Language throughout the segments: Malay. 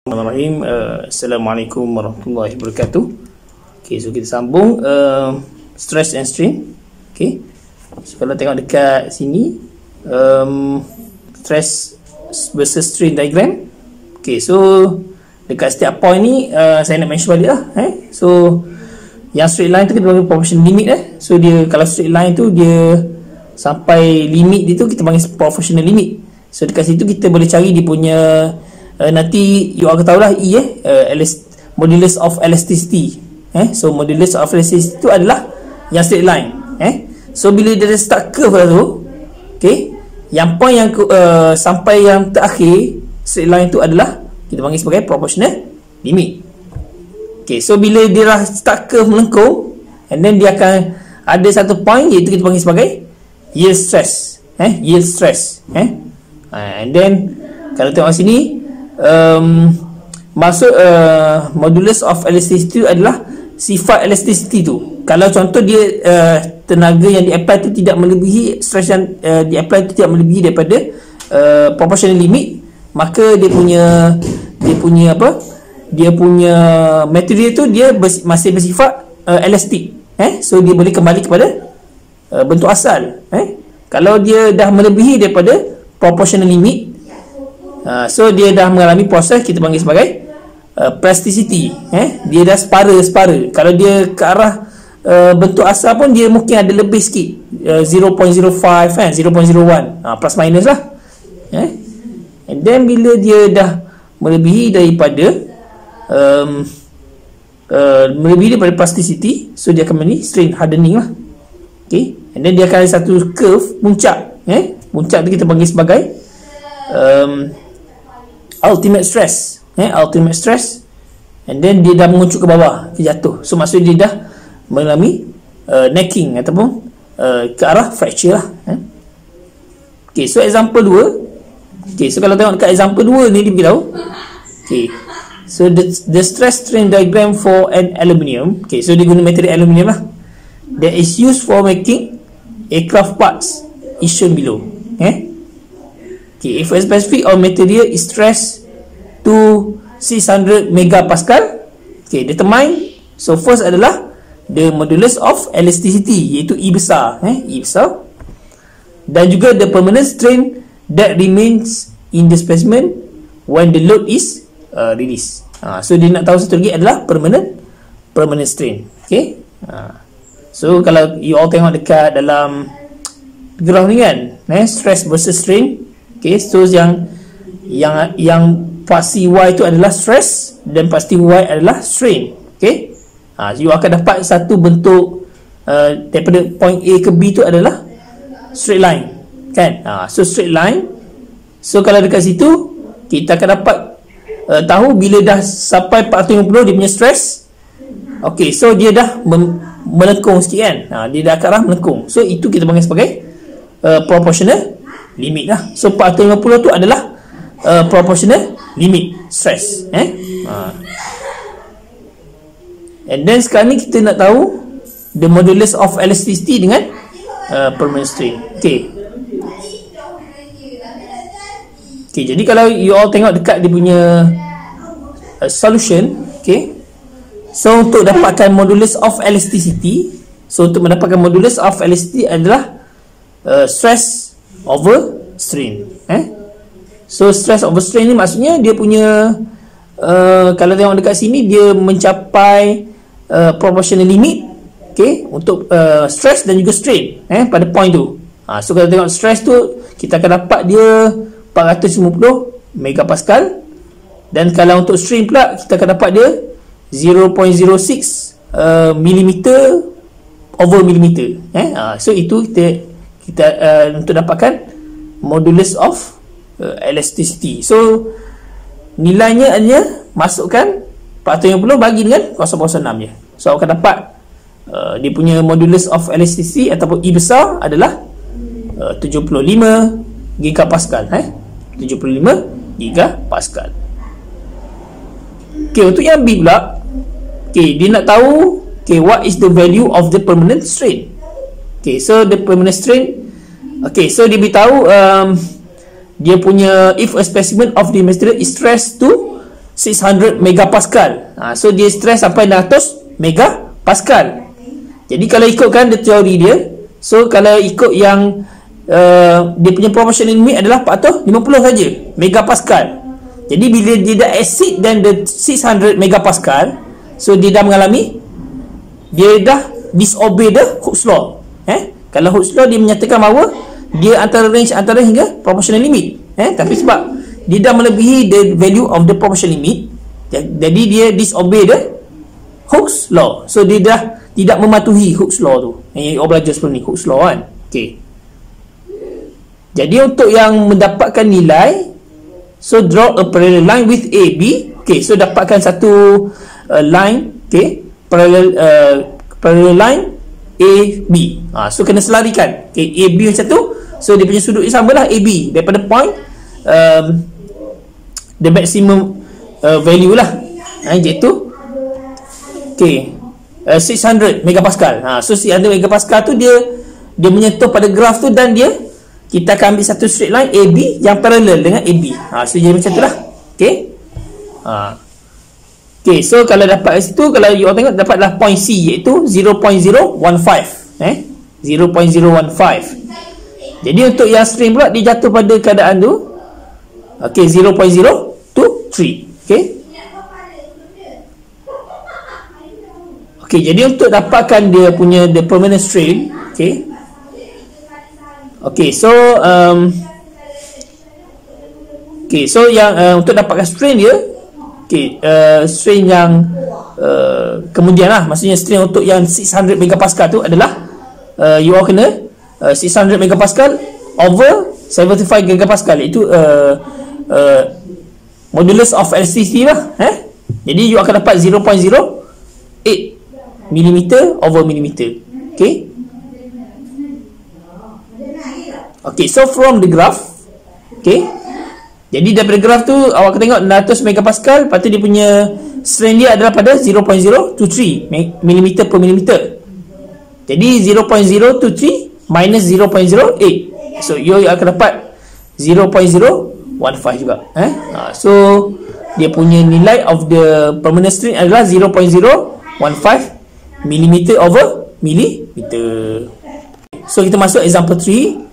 Bismillahirrahmanirrahim. Assalamualaikum warahmatullahi wabarakatuh. Okay, so kita sambung stress and strain. Okay, so kalau tengok dekat sini stress versus strain diagram. Okay, so dekat setiap point ni saya nak mention balik lah. So yang straight line tu kita panggil proportional limit. So dia kalau straight line tu dia sampai limit dia tu kita panggil proportional limit. So dekat situ kita boleh cari dia punya nanti you akan tahulah modulus of elasticity. So modulus of elasticity itu adalah yang straight line. So bila dia start curve tu, okay, yang point yang sampai yang terakhir straight line tu adalah kita panggil sebagai proportional limit. Okay, so bila dia dah start curve melengkung, and then dia akan ada satu point iaitu kita panggil sebagai yield stress. Yield stress. And then kalau tengok sini maksud modulus of elasticity adalah sifat elasticity tu. Kalau contoh dia tenaga yang di-apply tu tidak melebihi stress yang di-apply tu tidak melebihi daripada proportional limit, maka dia punya material tu dia masih bersifat elastik. So dia boleh kembali kepada bentuk asal. Kalau dia dah melebihi daripada proportional limit, so dia dah mengalami proses kita panggil sebagai plasticity. Dia dah separa. Kalau dia ke arah bentuk asal pun dia mungkin ada lebih sikit, 0.05 0.01 plus minus lah. And then bila dia dah melebihi daripada plasticity, so dia akan menjadi strain hardening lah. Okay, and then dia akan ada satu curve puncak. Puncak tu kita panggil sebagai ultimate stress. Ultimate stress, and then dia dah menguncuk ke bawah, dia jatuh. So maksudnya dia dah mengalami necking ataupun ke arah fracture lah. Okay, so example 2. Okay, so kalau tengok dekat example 2 ni dia beritahu. Okay, so the stress strain diagram for an aluminium. Okay, so dia guna material aluminium lah, that is used for making aircraft parts is shown below. Okay, if a specific or material is stressed to 600 megapascal, okay, determine. So first adalah the modulus of elasticity, iaitu E besar. E besar. Dan juga the permanent strain that remains in the specimen when the load is released. So dia nak tahu satu lagi adalah permanent strain. Okay. So kalau you all tengok dekat dalam graph ni kan, stress versus strain. Okay, so yang pasti Y itu adalah stress dan pasti Y adalah strain. Okay, you akan dapat satu bentuk daripada point A ke B itu adalah straight line, kan? So straight line. So kalau dekat situ kita akan dapat tahu bila dah sampai 450 dia punya stress. Okay, so dia dah melengkung sikit kan. Dia dah ke arah melengkung. So itu kita panggil sebagai proportional limit lah. So 450 tu adalah proportional limit stress. And then sekarang ni kita nak tahu the modulus of elasticity dengan permanent strain. Okay, jadi kalau you all tengok dekat dia punya solution. Okay, so untuk dapatkan modulus of elasticity, so untuk mendapatkan modulus of elasticity adalah stress over strain. So stress over strain ni maksudnya dia punya kalau tengok dekat sini dia mencapai proportional limit, okay, untuk stress dan juga strain pada point tu. So kalau tengok stress tu kita akan dapat dia 450 megapascal, dan kalau untuk strain pula kita akan dapat dia 0.06 millimeter over millimeter. So itu kita untuk dapatkan modulus of elasticity. So nilainya hanya masukkan 450 bagi dengan 0.6 je. So akan dapat dia punya modulus of elasticity ataupun E besar adalah 75 gigapascal. 75 gigapascal. Okay, untuk yang B pula, okay, dia nak tahu, okay, what is the value of the permanent strain. Okay, so the permanent strain, okay, so dia beritahu dia punya if a specimen of the material is stressed to 600 megapascal. So dia stress sampai 600 megapascal. Jadi kalau ikutkan teori dia, so kalau ikut yang dia punya proportional limit adalah 450 saja megapascal. Jadi bila dia dah exceed dan the 600 megapascal, so dia dah mengalami, dia dah disobey the Hooke's law. Kalau Hooke's law dia menyatakan bahawa dia antara range antara hingga proportional limit. Tapi sebab dia dah melebihi the value of the proportional limit, jadi dia disobey the Hooke's law. So dia dah tidak mematuhi Hooke's law tu. Yang orang belajar sebelum ni, Hooke's law kan. Okey. Jadi untuk yang mendapatkan nilai, so draw a parallel line with AB. Okey, so dapatkan satu line, okey, parallel line AB. So kena selarikan. Okey, AB macam tu. So dia punya sudut sama lah AB daripada point the maximum value lah, iaitu okey 600 megapascal. So 600 megapascal tu dia menyentuh pada graf tu, dan kita akan ambil satu straight line AB yang parallel dengan AB. So jadi macam tu lah. Okey. Okey, so kalau dapat kat situ, kalau you tengok dapatlah point C, iaitu 0.015. 0.015. Jadi untuk yang string pula, dia jatuh pada keadaan tu, okey, 0.023. Okey. Okey, jadi untuk dapatkan dia punya the permanent strain, okey. Okey, so okey, so yang untuk dapatkan strain dia, okey, strain yang kemudian lah, maksudnya strain untuk yang 600 megapascal tu adalah you all kena 600 megapascal over 75 gigapascal, iaitu modulus of elasticity lah. Jadi you akan dapat 0.08 millimeter over millimeter. Okay. Okay, so from the graph, okay, jadi daripada graph tu awak akan tengok 600 megapascal, lepas tu dia punya strain dia adalah pada 0.023 millimeter per millimeter. Jadi 0.023 minus 0.08, so you akan dapat 0.015 juga. So dia punya nilai of the permanent strain adalah 0.015 millimeter over millimeter. So kita masuk example 3.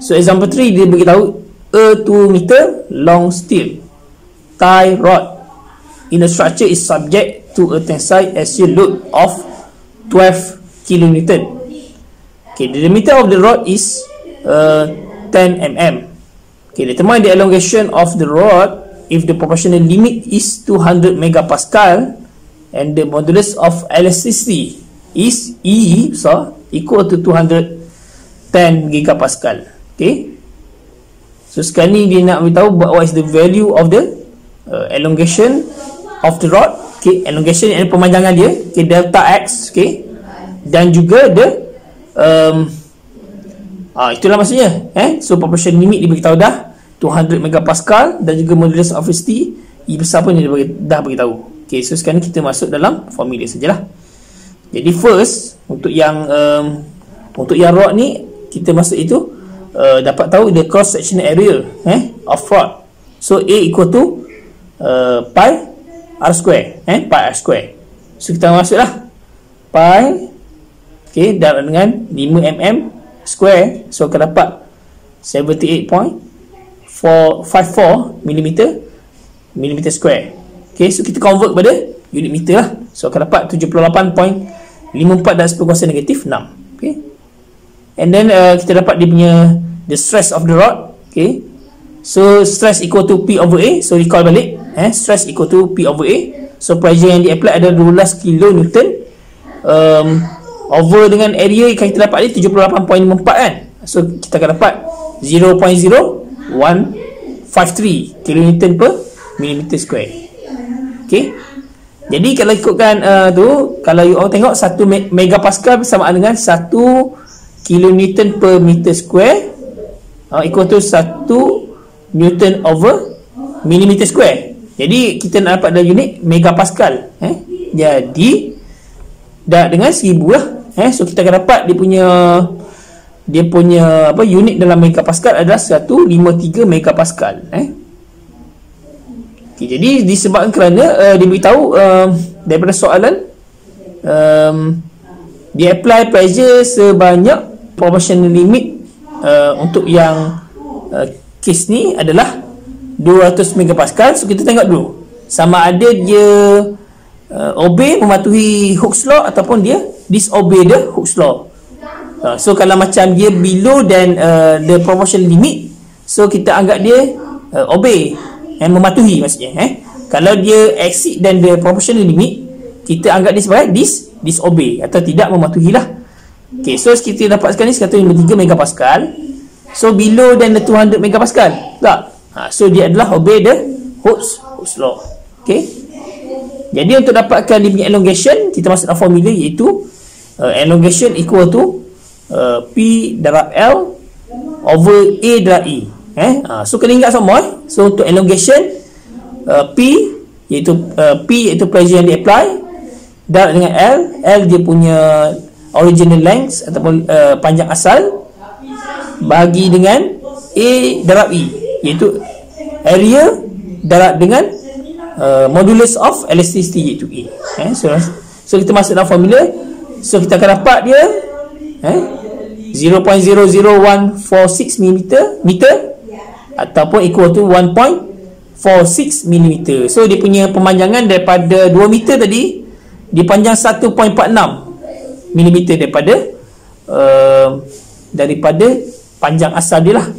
So example 3 dia beritahu a 2 meter long steel tie rod in a structure is subject to a tensile axial load of 12 kilonewton. Okay, the diameter of the rod is 10 mm. Okay, determine the elongation of the rod if the proportional limit is 200 megapascal and the modulus of elasticity is E, so equal to 210 gigapascal. Okay, so sekarang ni dia nak beritahu what is the value of the elongation of the rod. Okay, elongation ni adalah pemanjangan dia, okay, delta x. Okay, dan juga the itulah maksudnya. So proportion limit dia beritahu dah 200 megapascal, dan juga modulus of elasticity E besar pun dia dah beritahu. Okay, so sekarang ni kita masuk dalam formula sajalah. Jadi first untuk yang rod ni, kita masuk itu dapat tahu the cross sectional area of rod. So A equal to pi r square, pi r square. So kita masuklah pi, okay, darab dengan 5 mm square, so akan dapat 78.454 mm square. Okay, so kita convert pada unit meter lah, so akan dapat 78.54 dan 10 kuasa negatif 6. Okay, and then kita dapat dia punya the stress of the rod. Okay, so stress equal to P over A, so recall balik, stress equal to P over A. So pressure yang di-apply adalah 12 kilonewton over dengan area yang kita dapat ni 78.54 kan. So kita akan dapat 0.0153 kilonewton per millimeter square. Okay, jadi kalau ikutkan tu, kalau you all tengok 1 megapascal bersamaan dengan 1 kilonewton per meter square, equal to 1 newton over millimeter square. Jadi kita nak dapat dalam unit megapascal. Jadi dah dengan 1000 lah. So kita akan dapat dia punya apa unit dalam megapascal adalah 153 megapascal. Okay, Okay, jadi disebabkan kerana dia beritahu daripada soalan dia apply pressure sebanyak proportional limit untuk yang case ni adalah 200 megapascal. So kita tengok dulu sama ada dia obey, mematuhi Hooke's law ataupun dia disobey the Hooke's law. So kalau macam dia below than the proportional limit, so kita anggap dia obey, mematuhi maksudnya. Kalau dia exceed than the proportional limit, kita anggap dia sebagai disobey atau tidak mematuhi lah. Okay, so kita dapatkan ni 153 megapascal. So below than the 200 megapascal tak? So dia adalah obey the Hooke's law. Okay, jadi untuk dapatkan dia punya elongation, kita masuk dalam formula iaitu elongation equal to P darab L over A darab E. So kena ingat semua. So untuk elongation, P iaitu pressure yang di apply, darab dengan L dia punya original length ataupun panjang asal, bagi dengan A darab E iaitu area darab dengan modulus of elasticity iaitu E. So kita masuk dalam formula. So kita akan dapat dia 0.00146 meter ataupun equal to 1.46 mm. So dia punya pemanjangan daripada 2 meter tadi dipanjang 1.46 mm daripada panjang asal dia lah.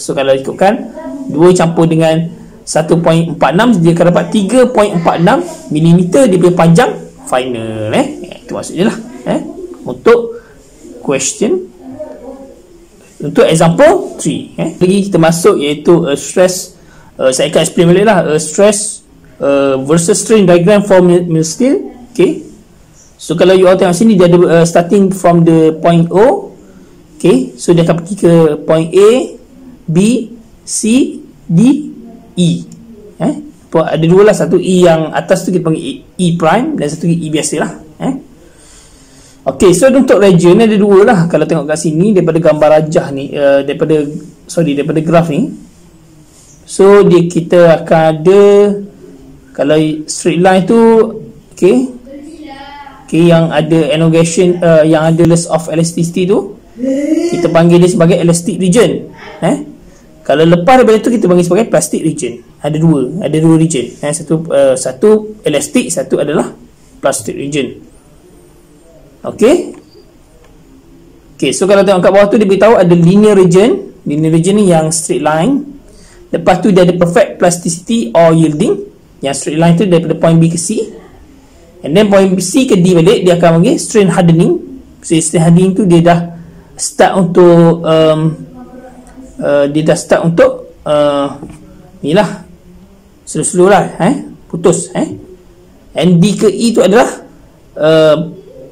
So kalau ikutkan 2 campur dengan 1.46, dia akan dapat 3.46 mm dia punya panjang final. Itu maksudnya lah. Untuk question, untuk example 3. Lagi kita masuk iaitu stress. Saya akan explain balik lah. Stress versus strain diagram for mill steel. Okay, so kalau you all tengok sini, dia ada starting from the point O. Okay, so dia akan pergi ke point A, B, C, D, E. Ada dua lah. Satu E yang atas tu kita panggil E prime, dan satu E biasa lah. Ok, so untuk region ni ada dua lah. Kalau tengok kat sini, daripada gambar rajah ni, daripada graf ni, so kita akan ada, kalau straight line tu, okay, yang ada elongation, yang ada loss of elasticity tu, kita panggil dia sebagai elastic region. Kalau lepas daripada tu, kita panggil sebagai plastic region. Ada dua region. Satu elastic, satu adalah plastic region. Okay, so kalau tengok kat bawah tu, dia beritahu ada linear region. Linear region ni yang straight line. Lepas tu dia ada perfect plasticity or yielding. Yang straight line tu daripada point B ke C. And then point C ke D balik, dia akan panggil strain hardening. So strain hardening tu dia dah start untuk ni lah, slow-slow lah, putus. And D ke E tu adalah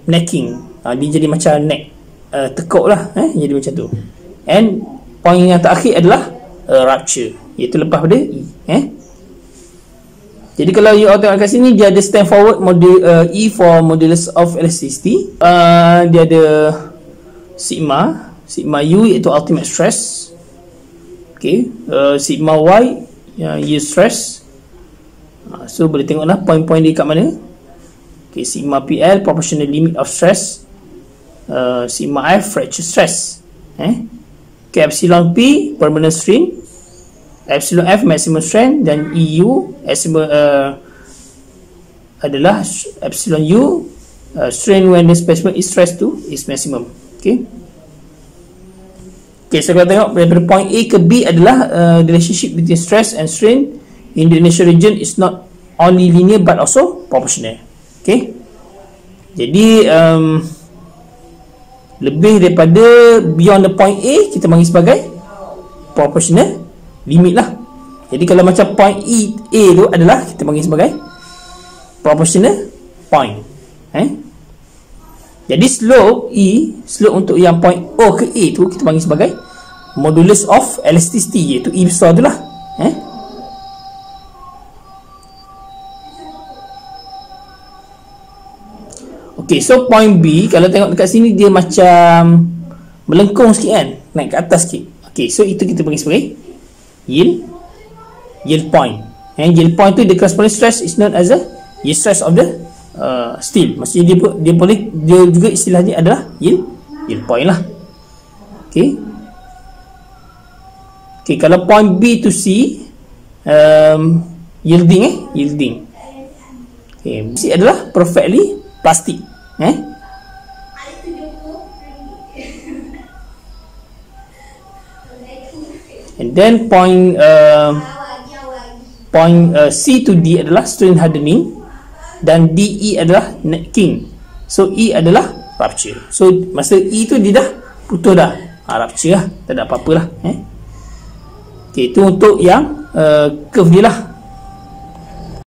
necking. Dia jadi macam neck, tekuk lah, jadi macam tu. And point yang terakhir adalah rupture, iaitu lepas pada E. Jadi kalau you all tengok kat sini, dia ada stand forward E for modulus of elasticity. Dia ada sigma U iaitu ultimate stress. Okay, sigma Y yield stress. So boleh tengoklah point-point dia kat mana. Okay, sigma PL proportional limit of stress. Sigma F fracture stress. Okay, epsilon P permanent strain, epsilon F maximum strain, dan EU adalah epsilon U strain when the specimen is stressed to its maximum. Okay, so kalau tengok daripada point A ke B adalah the relationship between stress and strain in the initial region is not only linear but also proportional. Okay, jadi lebih daripada beyond the point A, kita panggil sebagai proportional limit lah. Jadi kalau macam point A tu adalah kita panggil sebagai proportional point. Jadi slope untuk yang point O ke A tu kita panggil sebagai modulus of elasticity, iaitu E besar tu lah. Ok, so point B, kalau tengok dekat sini, dia macam melengkung sikit kan, naik ke atas sikit. Ok, so itu kita panggil sebagai yield point. Yield point tu, the corresponding stress is known as the yield stress of the steel. Maksudnya dia juga istilahnya adalah yield point lah. Okay, kalau point B to C yielding. Okay, C adalah perfectly plastic. And then point C to D adalah strain hardening, dan DE adalah necking. So E adalah rupture. So masa E tu dia dah putus dah, rupture lah, tak ada apa-apa lah. Okay, itu untuk yang curve dia lah.